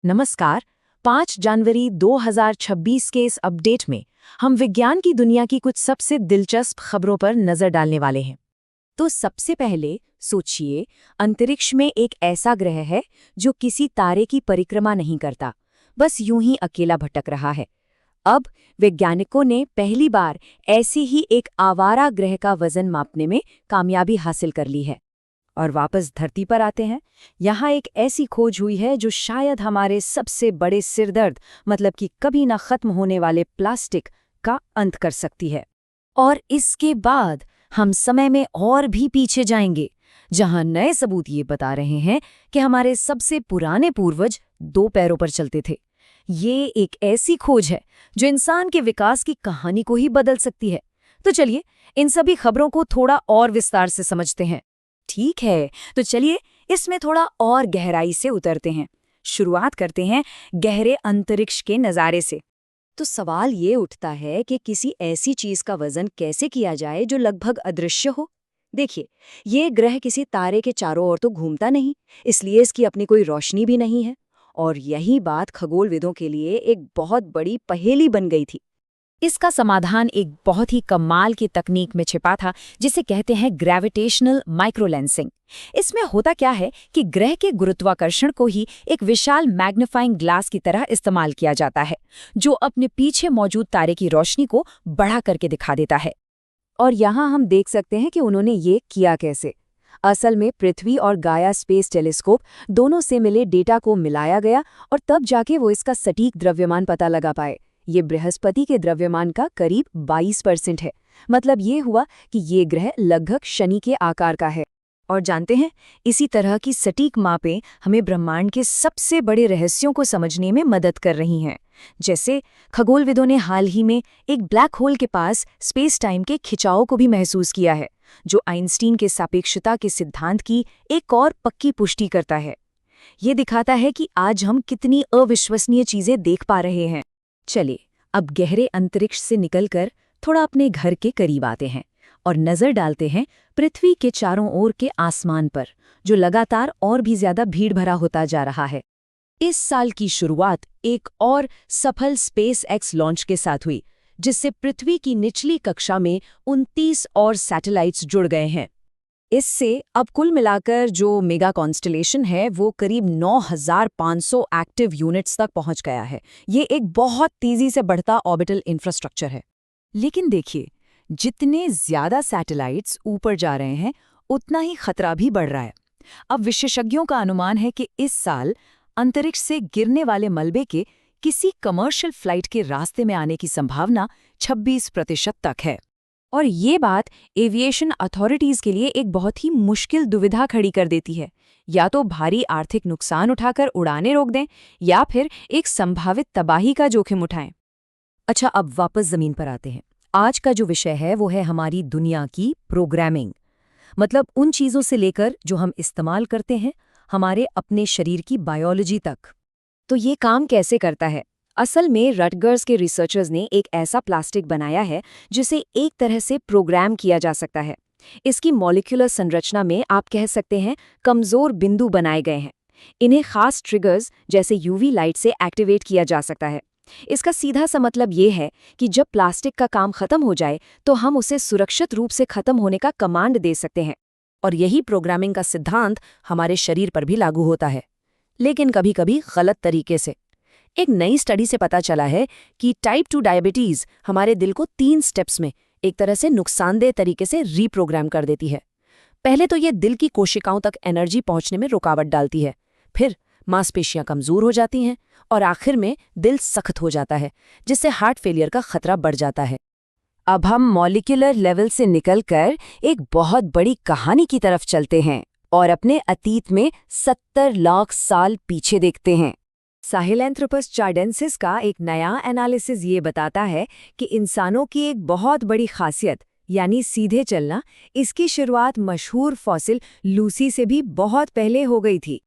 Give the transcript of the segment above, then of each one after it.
नमस्कार। 5 जनवरी 2026 के इस अपडेट में हम विज्ञान की दुनिया की कुछ सबसे दिलचस्प खबरों पर नजर डालने वाले हैं। तो सबसे पहले सोचिए, अंतरिक्ष में एक ऐसा ग्रह है जो किसी तारे की परिक्रमा नहीं करता, बस यूं ही अकेला भटक रहा है। अब वैज्ञानिकों ने पहली बार ऐसी ही एक आवारा ग्रह का वजन मापने में कामयाबी हासिल कर ली है। और वापस धरती पर आते हैं। यहाँ एक ऐसी खोज हुई है जो शायद हमारे सबसे बड़े सिरदर्द मतलब कि कभी ना खत्म होने वाले प्लास्टिक का अंत कर सकती है। और इसके बाद हम समय में और भी पीछे जाएंगे, जहाँ नए सबूत ये बता रहे हैं कि हमारे सबसे पुराने पूर्वज 2 पैरों पर चलते थे। ये एक ऐसी खोज है जो इंसान के विकास की कहानी को ही बदल सकती है। तो चलिए इन सभी खबरों को थोड़ा और विस्तार से समझते हैं। ठीक है, तो चलिए इसमें थोड़ा और गहराई से उतरते हैं। शुरुआत करते हैं गहरे अंतरिक्ष के नज़ारे से। तो सवाल ये उठता है कि किसी ऐसी चीज का वजन कैसे किया जाए जो लगभग अदृश्य हो। देखिए, ये ग्रह किसी तारे के चारों ओर तो घूमता नहीं, इसलिए इसकी अपनी कोई रोशनी भी नहीं है। और यही बात खगोलविदों के लिए एक बहुत बड़ी पहेली बन गई थी। इसका समाधान एक बहुत ही कमाल की तकनीक में छिपा था, जिसे कहते हैं ग्रेविटेशनल माइक्रोलेंसिंग। इसमें होता क्या है कि ग्रह के गुरुत्वाकर्षण को ही एक विशाल मैग्नीफाइंग ग्लास की तरह इस्तेमाल किया जाता है, जो अपने पीछे मौजूद तारे की रोशनी को बड़ा करके दिखा देता है। और यहाँ हम देख सकते हैं कि उन्होंने ये किया कैसे। असल में पृथ्वी और गाया स्पेस टेलीस्कोप दोनों से मिले डेटा को मिलाया गया और तब जाके वो इसका सटीक द्रव्यमान पता लगा पाए। ये बृहस्पति के द्रव्यमान का करीब 22% है। मतलब ये हुआ कि ये ग्रह लगभग शनि के आकार का है। और जानते हैं, इसी तरह की सटीक मापें हमें ब्रह्मांड के सबसे बड़े रहस्यों को समझने में मदद कर रही हैं। जैसे खगोलविदों ने हाल ही में एक ब्लैक होल के पास स्पेस टाइम के खिंचाव को भी महसूस किया है, जो आइंस्टीन के सापेक्षता के सिद्धांत की एक और पक्की पुष्टि करता है। ये दिखाता है कि आज हम कितनी अविश्वसनीय चीजें देख पा रहे हैं। चलिए अब गहरे अंतरिक्ष से निकलकर थोड़ा अपने घर के करीब आते हैं और नजर डालते हैं पृथ्वी के चारों ओर के आसमान पर, जो लगातार और भी ज्यादा भीड़ भरा होता जा रहा है। इस साल की शुरुआत एक और सफल स्पेस एक्स लॉन्च के साथ हुई, जिससे पृथ्वी की निचली कक्षा में 29 और सैटेलाइट्स जुड़ गए हैं। इससे अब कुल मिलाकर जो मेगा कॉन्स्टलेशन है वो करीब 9,500 एक्टिव यूनिट्स तक पहुंच गया है। ये एक बहुत तेजी से बढ़ता ऑर्बिटल इंफ्रास्ट्रक्चर है। लेकिन देखिए, जितने ज्यादा सैटेलाइट्स ऊपर जा रहे हैं, उतना ही खतरा भी बढ़ रहा है। अब विशेषज्ञों का अनुमान है कि इस साल अंतरिक्ष से गिरने वाले मलबे के किसी कमर्शियल फ्लाइट के रास्ते में आने की संभावना 26% तक है। और ये बात एविएशन अथॉरिटीज के लिए एक बहुत ही मुश्किल दुविधा खड़ी कर देती है। या तो भारी आर्थिक नुकसान उठाकर उड़ानें रोक दें, या फिर एक संभावित तबाही का जोखिम उठाएं। अच्छा, अब वापस जमीन पर आते हैं। आज का जो विषय है वो है हमारी दुनिया की प्रोग्रामिंग। मतलब उन चीजों से लेकर जो हम इस्तेमाल करते हैं, हमारे अपने शरीर की बायोलॉजी तक। तो ये काम कैसे करता है? असल में रटगर्स के रिसर्चर्स ने एक ऐसा प्लास्टिक बनाया है जिसे एक तरह से प्रोग्राम किया जा सकता है। इसकी मॉलिक्यूलर संरचना में आप कह सकते हैं कमजोर बिंदु बनाए गए हैं। इन्हें खास ट्रिगर्स जैसे यूवी लाइट से एक्टिवेट किया जा सकता है। इसका सीधा सा मतलब ये है कि जब प्लास्टिक का काम खत्म हो जाए तो हम उसे सुरक्षित रूप से खत्म होने का कमांड दे सकते हैं। और यही प्रोग्रामिंग का सिद्धांत हमारे शरीर पर भी लागू होता है, लेकिन कभी-कभी गलत तरीके से। एक नई स्टडी से पता चला है कि टाइप 2 डायबिटीज हमारे दिल को 3 स्टेप्स में एक तरह से नुकसानदेह तरीके से रीप्रोग्राम कर देती है। पहले तो ये दिल की कोशिकाओं तक एनर्जी पहुंचने में रुकावट डालती है, फिर मांसपेशियां कमजोर हो जाती हैं और आखिर में दिल सख्त हो जाता है, जिससे हार्ट फेलियर का खतरा बढ़ जाता है। अब हम मॉलिक्यूलर लेवल से निकलकर एक बहुत बड़ी कहानी की तरफ चलते हैं और अपने अतीत में 70 लाख साल पीछे देखते हैं। साहेलैंथ्रोपस चार्डेंसिस का एक नया एनालिसिस ये बताता है कि इंसानों की एक बहुत बड़ी खासियत यानी सीधे चलना, इसकी शुरुआत मशहूर फॉसिल लूसी से भी बहुत पहले हो गई थी।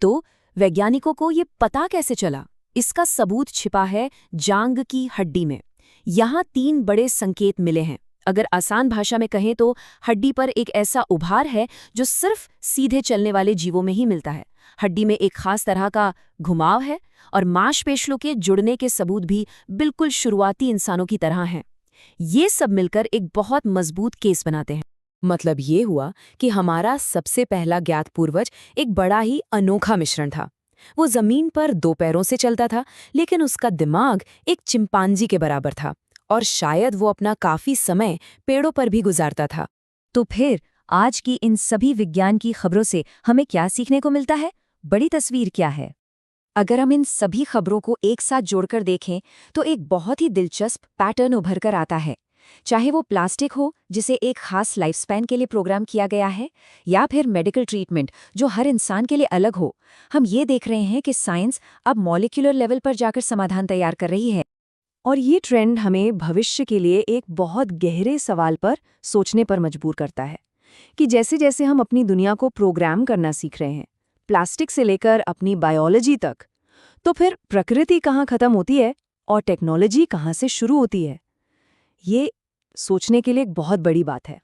तो वैज्ञानिकों को ये पता कैसे चला? इसका सबूत छिपा है जांग की हड्डी में। यहाँ 3 बड़े संकेत मिले हैं। अगर आसान भाषा में कहें तो हड्डी पर एक ऐसा उभार है जो सिर्फ सीधे चलने वाले जीवों में ही मिलता है। हड्डी में एक खास तरह का घुमाव है और मांसपेशियों के जुड़ने के सबूत भी बिल्कुल शुरुआती इंसानों की तरह हैं। ये सब मिलकर एक बहुत मजबूत केस बनाते हैं। मतलब ये हुआ कि हमारा सबसे पहला ज्ञात पूर्वज एक बड़ा ही अनोखा मिश्रण था। वो जमीन पर दो पैरों से चलता था, लेकिन उसका दिमाग एक चिंपांजी के बराबर था और शायद वो अपना काफी समय पेड़ों पर भी गुजारता था। तो फिर आज की इन सभी विज्ञान की खबरों से हमें क्या सीखने को मिलता है? बड़ी तस्वीर क्या है? अगर हम इन सभी खबरों को एक साथ जोड़कर देखें तो एक बहुत ही दिलचस्प पैटर्न उभर कर आता है। चाहे वो प्लास्टिक हो जिसे एक खास लाइफ स्पैन के लिए प्रोग्राम किया गया है, या फिर मेडिकल ट्रीटमेंट जो हर इंसान के लिए अलग हो, हम ये देख रहे हैं कि साइंस अब मॉलिक्यूलर लेवल पर जाकर समाधान तैयार कर रही है। और ये ट्रेंड हमें भविष्य के लिए एक बहुत गहरे सवाल पर सोचने पर मजबूर करता है कि जैसे जैसे हम अपनी दुनिया को प्रोग्राम करना सीख रहे हैं, प्लास्टिक से लेकर अपनी बायोलॉजी तक, तो फिर प्रकृति कहाँ खत्म होती है और टेक्नोलॉजी कहाँ से शुरू होती है? ये सोचने के लिए एक बहुत बड़ी बात है।